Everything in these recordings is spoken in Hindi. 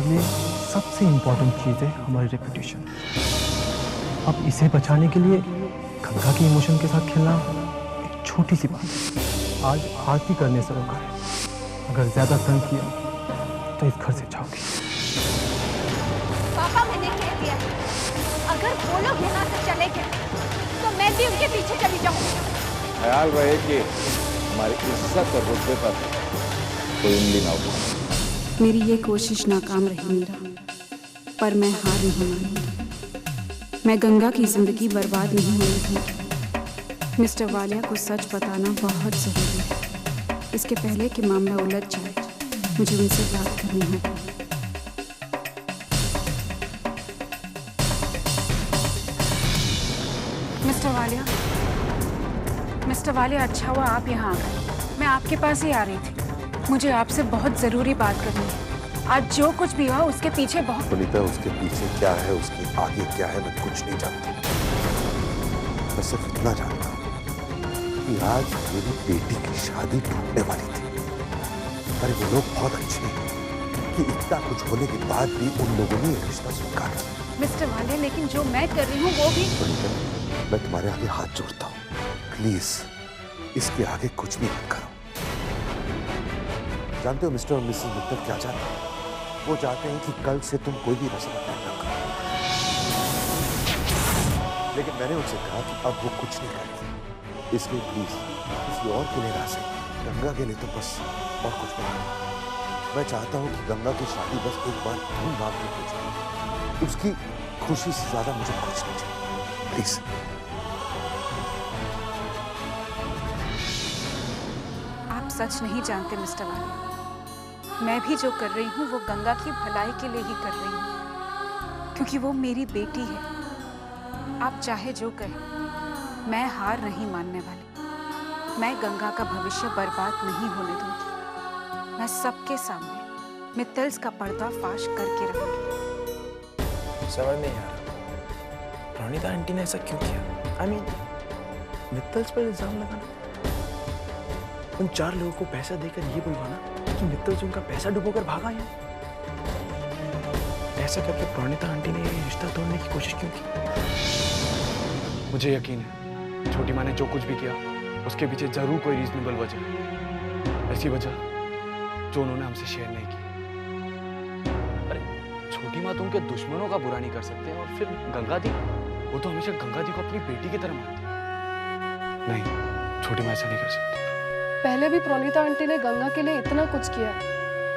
लिए सबसे इम्पोर्टेंट चीज़ है हमारी रेपुटेशन। अब इसे बचाने के लिए गंगा के इमोशन के साथ खेलना एक छोटी सी बात है। आज आरती करने से रोका है, अगर ज्यादा तंग किया तो इस घर से जाओगी। पापा मैंने कह दिया, अगर वो लोग यहाँ से चले गए तो मैं भी उनके पीछे चली जाऊंगी। ख्याल रहे कि हमारी इज्जत और रुतबे पर कोई उंगली ना हो। मेरी ये कोशिश नाकाम रही मीरा, पर मैं हार नहीं मानी। मैं गंगा की जिंदगी बर्बाद नहीं होने दूंगी। मिस्टर वालिया को सच बताना बहुत जरूरी है। इसके पहले कि मामला उलझ जाए, मुझे उनसे बात करनी होगी। मिस्टर वालिया, अच्छा हुआ आप यहाँ आ गए। मैं आपके पास ही आ रही थी। मुझे आपसे बहुत जरूरी बात करनी है। आज जो कुछ भी हुआ उसके पीछे बहुत। सुनीता, उसके पीछे क्या है, उसके आगे क्या है, मैं कुछ नहीं जानता। मैं सिर्फ इतना जानता हूँ कि आज मेरी बेटी की शादी टूटने वाली थी। अरे वो लोग बहुत अच्छे हैं कि इतना कुछ होने के बाद भी उन लोगों ने रिश्ता स्वीकारा। मिस्टर वालिया, लेकिन जो मैं कर रही हूँ वो भी। सुनीता, मैं तुम्हारे आगे हाथ जोड़ता हूँ, प्लीज इसके आगे कुछ भी मत करो। जानते हो मिस्टर और मिसेस मित्तल क्या चाहते हैं? वो चाहते हैं कि कल से तुम कोई भी रस्म अदा न करो। लेकिन मैंने उनसे कहा कि अब वो कुछ नहीं करेंगे, इसलिए प्लीज किसी और के लिए ना से, गंगा के लिए तो बस, और कुछ नहीं। मैं चाहता हूँ कि गंगा की शादी बस एक बार धूमधाम से हो जाए। उसकी खुशी से ज्यादा मुझे कुछ नहीं चाहिए, प्लीज। आप सच नहीं जानते मिस्टर वालिया। मैं भी जो कर रही हूँ वो गंगा की भलाई के लिए ही कर रही हूँ, क्योंकि वो मेरी बेटी है। आप चाहे जो कहें, मैं हार नहीं मानने वाली। मैं गंगा का भविष्य बर्बाद नहीं होने दूंगी। मैं सबके सामने मित्तल्स का पर्दाफाश करके रहूंगी। समझ नहीं आ रहा प्रणीता आंटी ने ऐसा क्यों किया? I mean, मित्तल्स पर इल्जाम लगाना, उन 4 लोगों को पैसा देकर ये बुलवाना कि मित्तल्स उनका पैसा डुबोकर भागा है। ऐसा करके प्रणीता आंटी ने ये रिश्ता तोड़ने की कोशिश क्यों की? मुझे यकीन है छोटी माँ ने जो कुछ भी किया उसके पीछे जरूर कोई रीजनेबल वजह है, ऐसी वजह जो उन्होंने हमसे शेयर नहीं की। अरे छोटी माँ तो उनके दुश्मनों का बुरा नहीं कर सकते, और फिर गंगा दी, वो तो हमेशा गंगा दी को अपनी बेटी की तरह मानती है। नहीं, छोटी माँ ऐसा नहीं कर सकती। पहले भी प्रणीता आंटी ने गंगा के लिए इतना कुछ किया,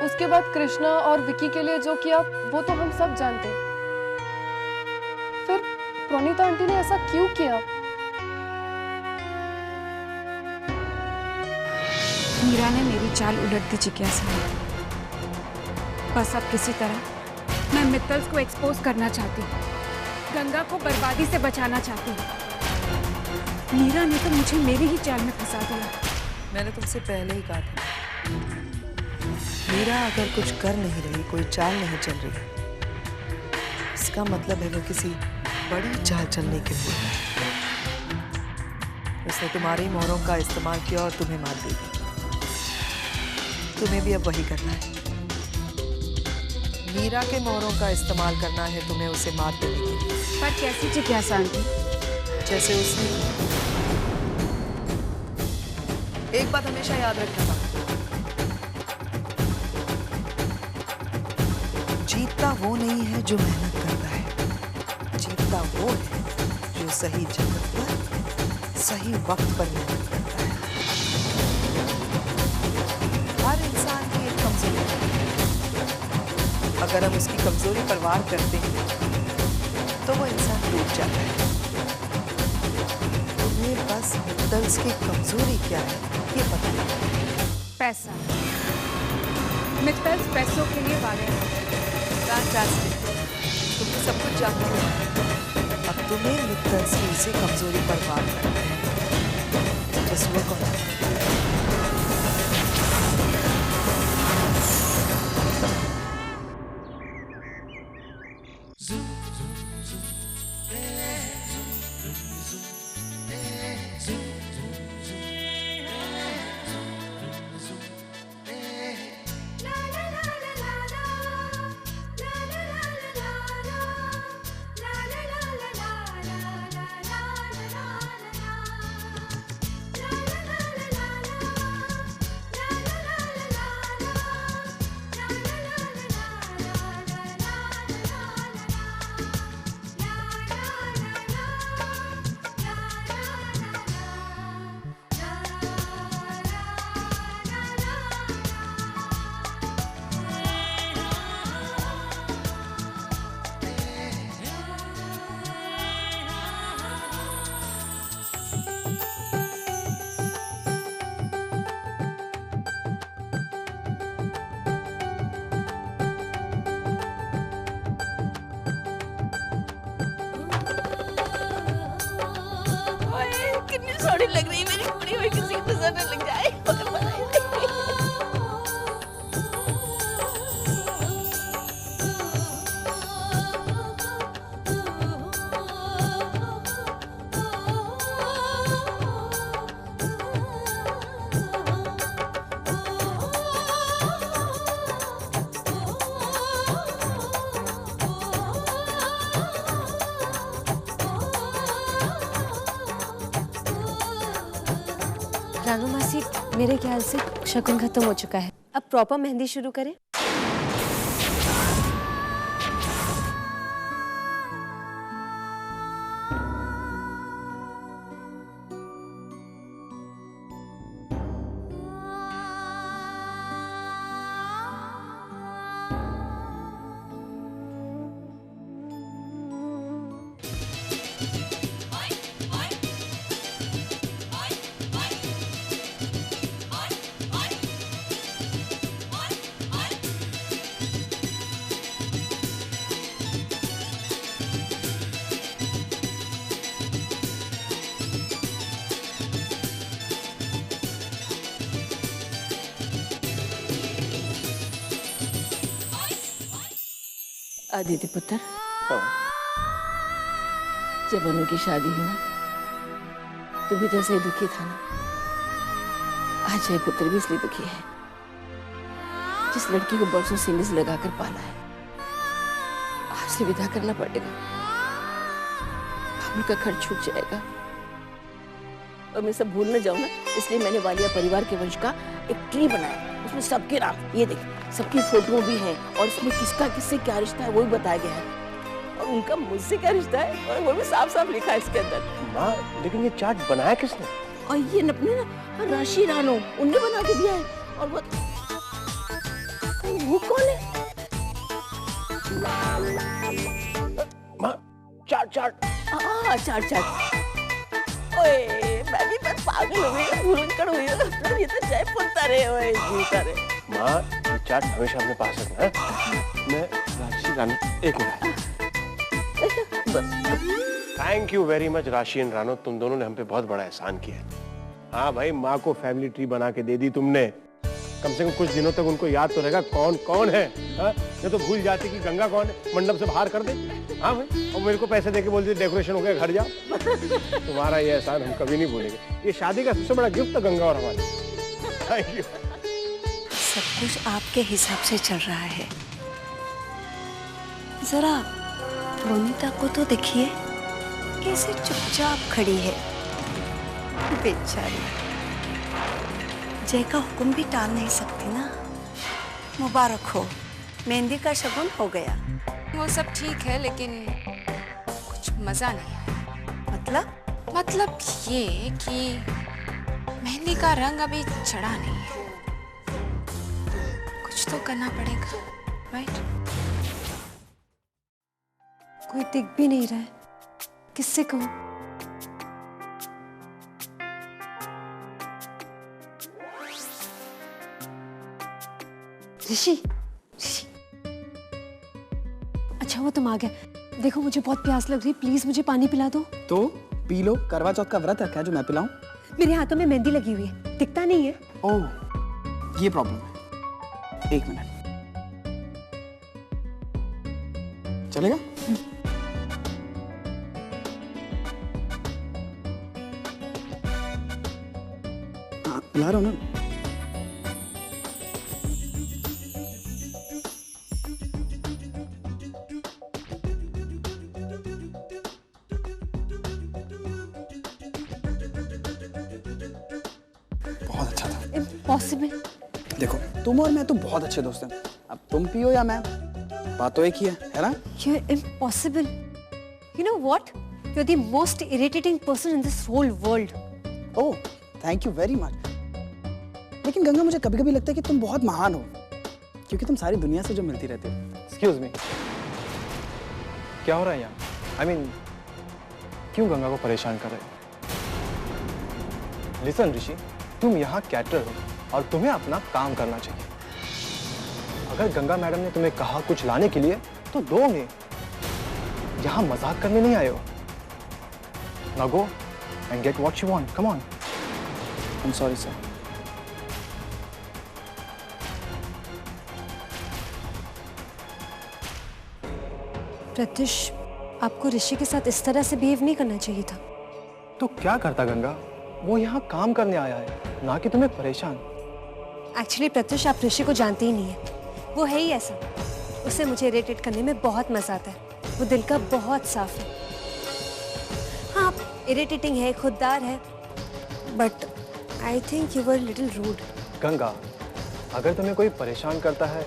उसके बाद कृष्णा और विकी के लिए जो किया वो तो हम सब जानते हैं। फिर प्रणीता आंटी ने ऐसा क्यों किया? मीरा ने मेरी चाल उलट दी जिज्ञासा। बस अब किसी तरह मैं मित्तल्स को एक्सपोज करना चाहती हूँ, गंगा को बर्बादी से बचाना चाहती हूँ। मीरा ने तो मुझे मेरी ही चाल में फंसा दिया। मैंने तुमसे पहले ही कहा था, मीरा अगर कुछ कर नहीं रही, कोई चाल नहीं चल रही, इसका मतलब है वो किसी बड़ी चाल चलने के लिए है। उसने तुम्हारी मोहरों का इस्तेमाल किया और तुम्हें मार दी। तुम्हें भी अब वही करना है। मीरा के मोहरों का इस्तेमाल करना है तुम्हें उसे मार देने के लिए। पर कैसी जिज्ञासा आंटी? जैसे उसने। एक बात हमेशा याद रखना, जीतता वो नहीं है जो मेहनत करता है, जीतता वो है जो सही जगह पर सही वक्त पर मेहनत करता है। हर इंसान की एक कमजोरी है, अगर हम उसकी कमजोरी पर वार करते हैं तो वो इंसान टूट जाता है। तुम्हें बस मित्तल्स की कमजोरी क्या है ये पता नहीं। पैसा। मित्तल्स पैसों के लिए वाले हैं। तुम तो सब कुछ जानते हो। अब तुम्हें मित्तल्स की इसी कमजोरी पर वार करना है। Just work on it. Ranu मासी, मेरे ख्याल से शगुन खत्म हो चुका है। अब प्रॉपर मेहंदी शुरू करें। आदित्य पुत्र, जब अनु की शादी हुई ना, तू भी जैसे दुखी था ना, आज जय पुत्र भी इसलिए दुखी है। जिस लड़की को बरसों सीने से लगाकर पाला है, आज से विदा करना पड़ेगा। अमर का खर्च छूट जाएगा। और मैं सब भूल न जाऊं ना, इसलिए मैंने वालिया परिवार के वंश का एक ट्री बनाया। उसमें सबके नाम, ये देख, सबकी फोटो भी है और उसमें किसका किससे क्या रिश्ता है वो भी बताया गया है। और उनका मुझसे क्या रिश्ता है और वो भी साफ साफ लिखा है इसके अंदर। माँ, लेकिन ये चार्ट बनाया किसने? और ये अपने ना राशि रानो उनने बना के दिया है। और वो कौन है? माँ, चार्ट चार्ट। ओए, मैं भी बस पागल हो गई, भूलक्कड़ हुई हूँ। ये तो जय पुत्र है, ओए जीता रे। माँ, ये चार्ट हमेशा अपने पास रखना है। मैं राशि रानो, एक minute. Thank you very much राशि एंड रानो, तुम दोनों ने हम पे बहुत बड़ा एहसान किया है। हाँ भाई, माँ को फैमिली ट्री बना के दे दी तुमने। कम से कम कुछ दिनों तक उनको याद तो रहेगा कौन कौन है। ये तो भूल जाती कि गंगा कौन है, मंडप से बाहर कर दे। हाँ भाई, और मेरे को पैसे देके बोलते डेकोरेशन हो गया, घर जाओ। तुम्हारा ये एहसान हम कभी नहीं भूलेंगे। ये शादी का सबसे बड़ा गिफ्ट था गंगा और हमारे। Thank you. सब कुछ आपके हिसाब से चल रहा है। जरा रोनिता को तो देखिए, कैसे चुपचाप खड़ी है। बेचारी जय का हुक्म भी टाल नहीं सकती ना। मुबारक हो, मेहंदी का शगुन हो गया। वो सब ठीक है, लेकिन कुछ मजा नहीं आया। मतलब ये कि मेहंदी का रंग अभी चढ़ा नहीं है। कुछ तो करना पड़ेगा, राइट? कोई दिख भी नहीं रहा है, किससे कहूं? ऋषि, अच्छा वो तुम आ गए। देखो मुझे बहुत प्यास लग रही, प्लीज मुझे पानी पिला दो। तो पी लो, करवा चौथ का व्रत रखा है जो मैं पिलाऊं? मेरे हाथों में मेहंदी लगी हुई है, दिखता नहीं है। ओह, ये प्रॉब्लम है। एक मिनट, चलेगा? हाँ, ला रहा हूं ना। बहुत अच्छा था। इम्पॉसिबल। देखो, तुम और मैं तो बहुत अच्छे दोस्त हैं। अब तुम पियो या मैं, बात तो एक ही है ना? You're impossible. You know what? You're the most irritating person in this whole world. Oh, thank you very much. लेकिन गंगा, मुझे कभी कभी लगता है कि तुम बहुत महान हो, क्योंकि तुम सारी दुनिया से जो मिलती रहती हो। एक्सक्यूज मी, क्या हो रहा है यहाँ? I mean, क्यों गंगा को परेशान कर रहे हो? लिसन ऋषि, तुम यहाँ कैटर हो और तुम्हें अपना काम करना चाहिए। अगर गंगा मैडम ने तुम्हें कहा कुछ लाने के लिए तो दोगे। यहाँ मजाक करने नहीं आए हो। Now go and get what you want. Come on. I'm sorry, sir. Pratyush, आपको ऋषि के साथ इस तरह से बिहेव नहीं करना चाहिए था। तो क्या करता गंगा? वो यहाँ काम करने आया है, ना कि तुम्हें परेशान। एक्चुअली प्रत्युष, आप ऋषि को जानते ही नहीं है। वो है ही ऐसा। उसे मुझे इरिटेट करने में बहुत मजा आता है। वो दिल का बहुत साफ है। हाँ, इरिटेटिंग है, खुददार है, but I think you were little rude. Ganga, अगर तुम्हें कोई परेशान करता है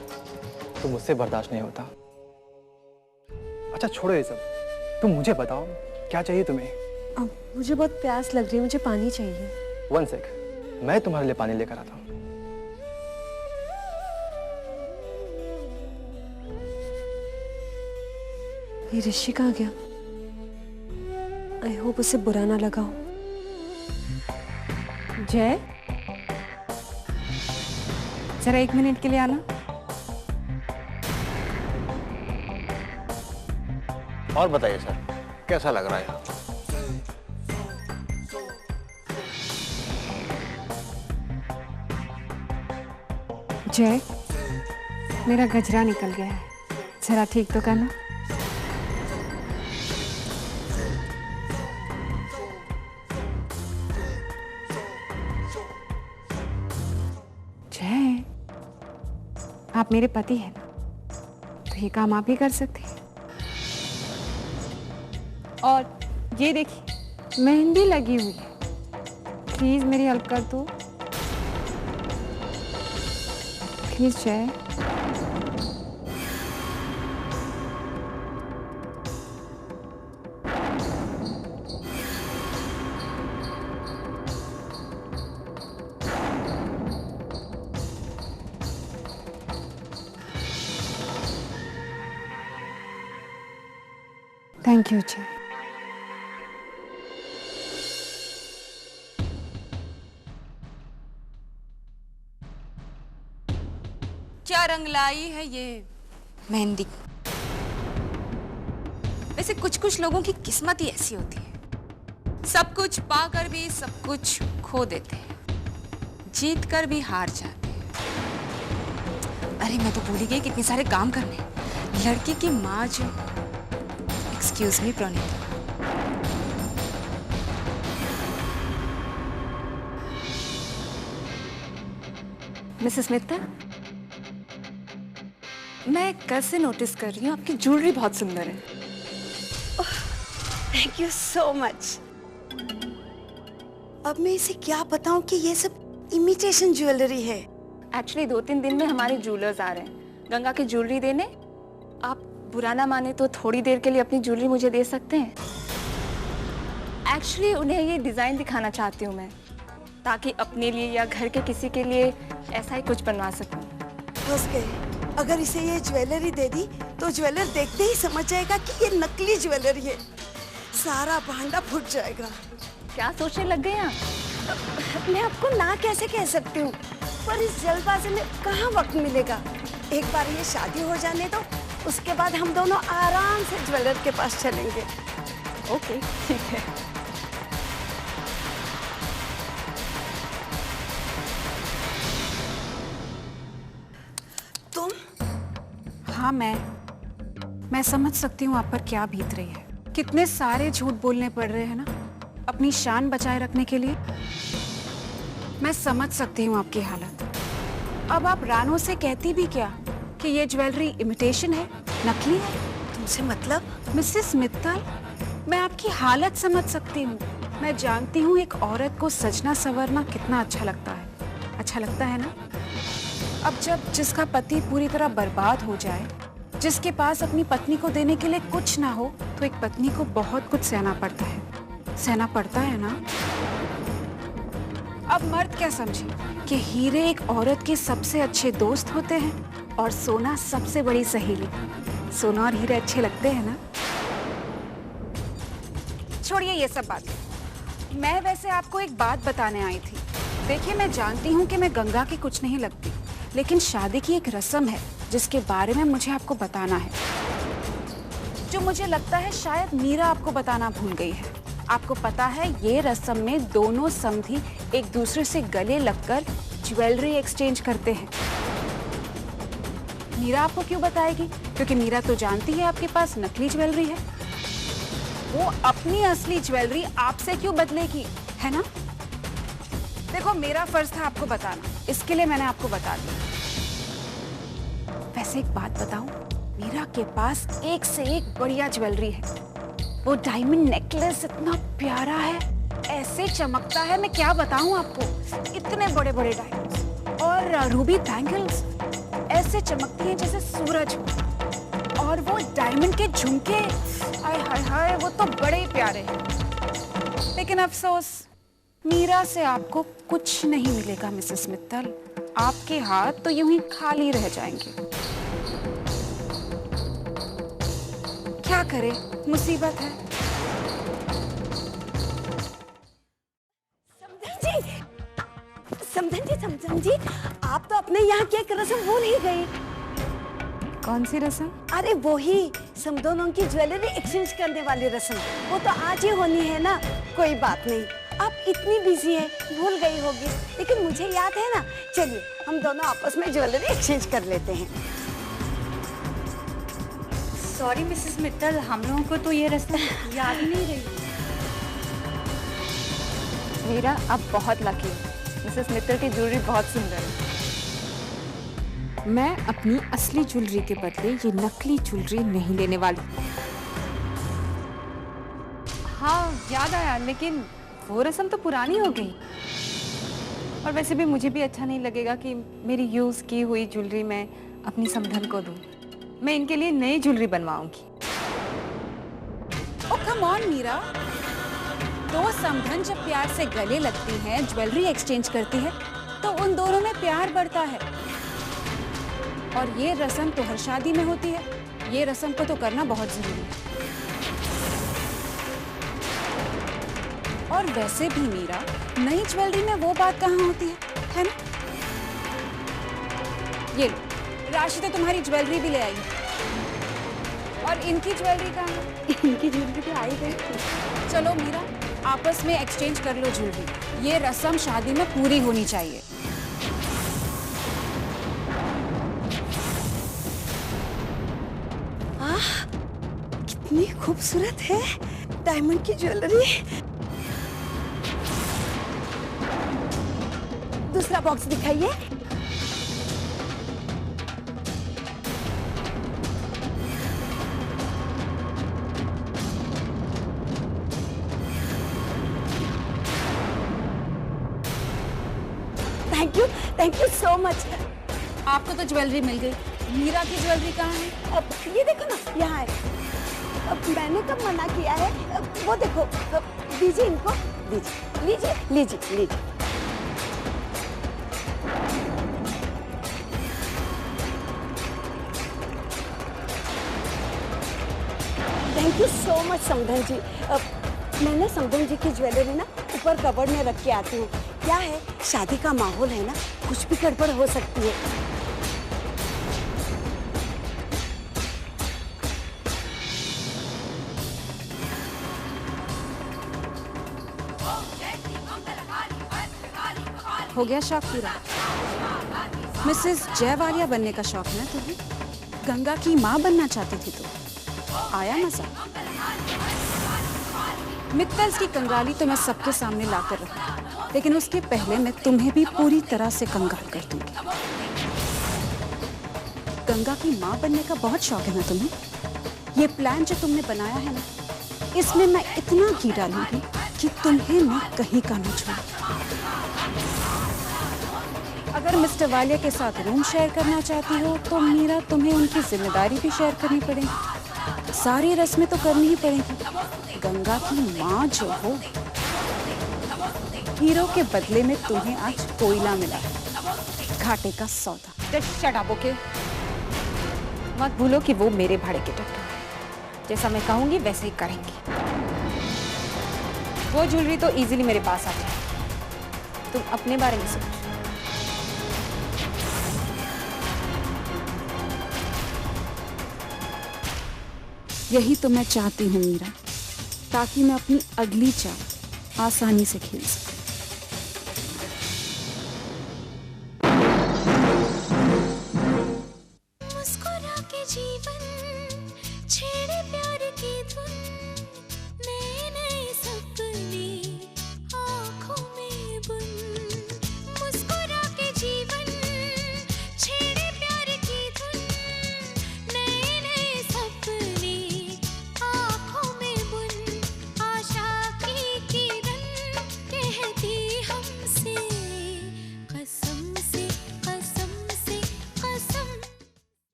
तो मुझसे बर्दाश्त नहीं होता। अच्छा छोड़ो ये सब, तुम मुझे बताओ क्या चाहिए तुम्हें? अब मुझे बहुत प्यास लग रही है, मुझे पानी चाहिए। 1 सेक, मैं तुम्हारे लिए पानी लेकर आता हूँ। ये ऋषि कहाँ गया? आई होप उसे बुरा ना लगा हो। जय, जरा 1 मिनट के लिए आना। और बताइए सर, कैसा लग रहा है? जय, मेरा गजरा निकल गया है, जरा ठीक तो करना। जय, आप मेरे पति हैं ना, तो ये काम आप ही कर सकते हैं। और ये देखिए, मेहंदी लगी हुई है, प्लीज मेरी हेल्प कर दो प्लीज। जय, थैंक यू जय। क्या रंग लाई है ये मेहंदी? वैसे कुछ कुछ लोगों की किस्मत ही ऐसी होती है, सब कुछ पाकर भी सब कुछ खो देते हैं, जीत कर भी हार जाते हैं। अरे मैं तो भूल ही गई कितने सारे काम करने। लड़की की माँ जो, excuse me Pranita, Mrs Mittal, मैं कल से नोटिस कर रही हूँ आपकी ज्वेलरी बहुत सुंदर है। Thank you so much. अब मैं इसे क्या बताऊं कि ये सब इमिटेशन ज्वेलरी है। एक्चुअली 2-3 दिन में हमारे ज्वेलर्स आ रहे हैं गंगा की ज्वेलरी देने। आप बुरा ना माने तो थोड़ी देर के लिए अपनी ज्वेलरी मुझे दे सकते हैं। एक्चुअली उन्हें ये डिजाइन दिखाना चाहती हूँ मैं, ताकि अपने लिए या घर के किसी के लिए ऐसा ही कुछ बनवा सकूं। फंस गए। अगर इसे ये ज्वेलरी दे दी तो ज्वेलर देखते ही समझ जाएगा कि ये नकली ज्वेलरी है, सारा भांडा फूट जाएगा। क्या सोचने लग गए आप? मैं आपको ना कैसे कह सकती हूँ, पर इस जल्दबाजी में कहाँ वक्त मिलेगा। एक बार ये शादी हो जाने दो, उसके बाद हम दोनों आराम से ज्वेलर के पास चलेंगे। ओके ठीक है। तुम? हाँ मैं समझ सकती हूँ आप पर क्या बीत रही है। कितने सारे झूठ बोलने पड़ रहे हैं ना अपनी शान बचाए रखने के लिए। मैं समझ सकती हूँ आपकी हालत। अब आप रानो से कहती भी क्या कि ये ज्वेलरी इमिटेशन है, नकली है? तुमसे मतलब? मिसेस मित्तल, मैं आपकी हालत समझ सकती हूँ। मैं जानती हूँ एक औरत को सजना संवरना कितना अच्छा लगता है। अच्छा लगता है ना? अब जब जिसका पति पूरी तरह बर्बाद हो जाए, जिसके पास अपनी पत्नी को देने के लिए कुछ ना हो, तो एक पत्नी को बहुत कुछ सहना पड़ता है। सहना पड़ता है ना? अब मर्द क्या समझे कि हीरे एक औरत के सबसे अच्छे दोस्त होते हैं और सोना सबसे बड़ी सहेली। सोना और हीरे अच्छे लगते हैं ना? छोड़िए ये सब बातें। मैं वैसे आपको एक बात बताने आई थी। देखिए, मैं जानती हूँ कि मैं गंगा की कुछ नहीं लगती, लेकिन शादी की एक रस्म है जिसके बारे में मुझे आपको बताना है, जो मुझे लगता है शायद मीरा आपको बताना भूल गई है। आपको पता है ये रस्म में दोनों समधी एक दूसरे से गले लगकर ज्वेलरी एक्सचेंज करते हैं। मीरा आपको क्यों बताएगी? क्योंकि मीरा तो जानती है आपके पास नकली ज्वेलरी है। वो अपनी असली ज्वेलरी आपसे क्यों बदलेगी, है ना? देखो, मेरा फर्ज था आपको बताना, इसके लिए मैंने आपको बता दिया। वैसे एक बात बताऊं, मीरा के पास एक से एक बढ़िया ज्वेलरी है। वो डायमंड नेकलेस इतना प्यारा है, ऐसे चमकता है, मैं क्या बताऊं आपको। इतने बड़े बड़े डायमंड्स और रूबी बैंगल्स ऐसे चमकती हैं जैसे सूरज। और वो डायमंड के झुमके, हाय हाय हाय, वो तो बड़े ही प्यारे हैं। लेकिन अफसोस, मीरा से आपको कुछ नहीं मिलेगा मिसेस मित्तल। आपके हाथ तो यूं ही खाली रह जाएंगे। क्या करे, मुसीबत है। समधन जी, आप तो अपने यहाँ की एक रस्म भूल ही गई। कौन सी रस्म? अरे वो ही हम दोनों की ज्वेलरी एक्सचेंज करने वाली रस्म। वो तो आज ही होनी है ना। कोई बात नहीं, आप इतनी बिजी हैं, भूल गई होगी, लेकिन मुझे याद है ना। चलिए हम दोनों आपस में ज्वेलरी एक्सचेंज कर लेते हैं। सॉरी मिसेस मित्तल, हम लोगों को तो ये रस्म याद ही नहीं रही। मीरा, आप बहुत लकी हो। मिसेस मित्तल की ज्वेलरी बहुत सुंदर है। मैं अपनी असली ज्वेलरी के बदले ये नकली ज्वेलरी नहीं लेने वाली। हाँ याद आया, लेकिन वो रस्म तो पुरानी हो गई। और वैसे भी मुझे भी अच्छा नहीं लगेगा कि मेरी यूज की हुई ज्वेलरी मैं अपनी समधन को दूं। मैं इनके लिए नई ज्वेलरी बनवाऊंगी। ओ कम ऑन मीरा, दो समधन जब प्यार से गले लगती हैं, ज्वेलरी एक्सचेंज करती है, तो उन दोनों में प्यार बढ़ता है। और ये रस्म तो हर शादी में होती है। ये रस्म को तो करना बहुत जरूरी है। और वैसे भी मीरा, नई ज्वेलरी में वो बात कहाँ होती है ना? ये लो, राशि तो तुम्हारी ज्वेलरी भी ले आई। और इनकी ज्वेलरी कहाँ है? इनकी ज्वेलरी भी आई गई। चलो मीरा, आपस में एक्सचेंज कर लो ज्वेलरी। ये रस्म शादी में पूरी होनी चाहिए। कितनी खूबसूरत है डायमंड की ज्वेलरी। दूसरा बॉक्स दिखाइए। Thank you so much. आपको तो ज्वेलरी मिल गई, मीरा की ज्वेलरी कहाँ है? अब ये देखो ना, यहाँ है। अब मैंने कब मना किया है? वो देखो, दीजिए इनको, दीजिए, लीजिए लीजिए लीजिए। थैंक यू सो मच समधन जी। मैंने समधन जी की ज्वेलरी ना ऊपर कबर्ड में रख के आती हूँ। क्या है, शादी का माहौल है ना, कुछ भी गड़बड़ हो सकती है। हो गया शौक पूरा? मिसेस जयवालिया बनने का शौक है ना तुम्हें? गंगा की माँ बनना चाहती थी तो आया मजा। मित्तल्स की कंगाली तो मैं सबके सामने लाकर रखूं, लेकिन उसके पहले मैं तुम्हें भी पूरी तरह से कंगाल कर दूंगी। गंगा की माँ बनने का बहुत शौक है ना तुम्हें? ये प्लान जो तुमने बनाया है ना, इसमें मैं इतना घी डालूंगी कि तुम्हें मैं कहीं का न छोड़ूं। अगर मिस्टर वालिया के साथ रूम शेयर करना चाहती हो तो मीरा, तुम्हें उनकी जिम्मेदारी भी शेयर करनी पड़ेगी। सारी रस्में तो करनी ही पड़ेगी। गंगा की माँ जो हो, हीरो के बदले में तुम्हें आज कोयला मिला है, घाटे का सौदा। Just shut up, okay? मत भूलो कि वो मेरे भाड़े के टट्टू है। जैसा मैं कहूंगी वैसे ही करेंगी। वो ज्वेलरी तो इजीली मेरे पास आ जाए। तुम अपने बारे में सोचो। यही तो मैं चाहती हूँ मीरा, ताकि मैं अपनी अगली चाल आसानी से खेल सकूं। मुस्कुरा के जीवन